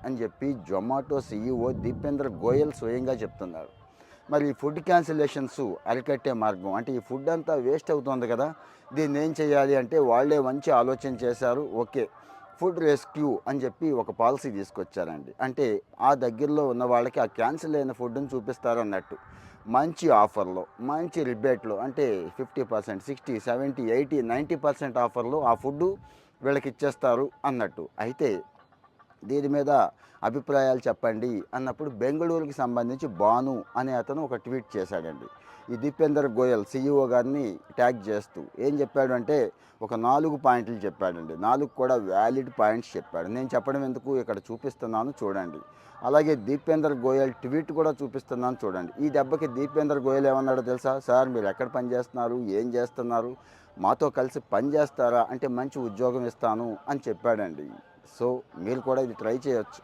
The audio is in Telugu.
అని చెప్పి జొమాటో సీఈఓ దీపేంద్ర గోయల్ స్వయంగా చెప్తున్నారు. మరి ఈ ఫుడ్ క్యాన్సిలేషన్స్ అరికట్టే మార్గం అంటే ఈ ఫుడ్ అంతా వేస్ట్ అవుతుంది కదా, దీన్ని ఏం చేయాలి అంటే వాళ్ళే మంచి ఆలోచన చేశారు. ఓకే, ఫుడ్ రెస్క్యూ అని చెప్పి ఒక పాలసీ తీసుకొచ్చారండి. అంటే ఆ దగ్గరలో ఉన్న వాళ్ళకి ఆ క్యాన్సిల్ అయిన ఫుడ్ని చూపిస్తారు అన్నట్టు. మంచి ఆఫర్లో, మంచి రిబేట్లో, అంటే 50%, 60, 70, 80, 90% ఆఫర్లో ఆ ఫుడ్డు వీళ్ళకి ఇచ్చేస్తారు అన్నట్టు. అయితే దీని మీద అభిప్రాయాలు చెప్పండి అన్నప్పుడు బెంగళూరుకి సంబంధించి భాను అనే అతను ఒక ట్వీట్ చేశాడండి. ఈ దీపేందర్ గోయల్ సీఈఓ గారిని ట్యాగ్ చేస్తూ ఏం చెప్పాడు అంటే ఒక 4 పాయింట్లు చెప్పాడండి. 4 కూడా వ్యాలిడ్ పాయింట్స్ చెప్పాడు. నేను చెప్పడం ఎందుకు, ఇక్కడ చూపిస్తున్నాను చూడండి. అలాగే దీపేందర్ గోయల్ ట్వీట్ కూడా చూపిస్తున్నాను చూడండి. ఈ దెబ్బకి దీపేందర్ గోయల్ ఏమన్నాడో తెలుసా? సార్ మీరు ఎక్కడ పని చేస్తున్నారు, ఏం చేస్తున్నారు, మాతో కలిసి పని చేస్తారా అంటే మంచి ఉద్యోగం ఇస్తాను అని చెప్పాడండి. సో మీరు కూడా ఇది ట్రై చేయొచ్చు.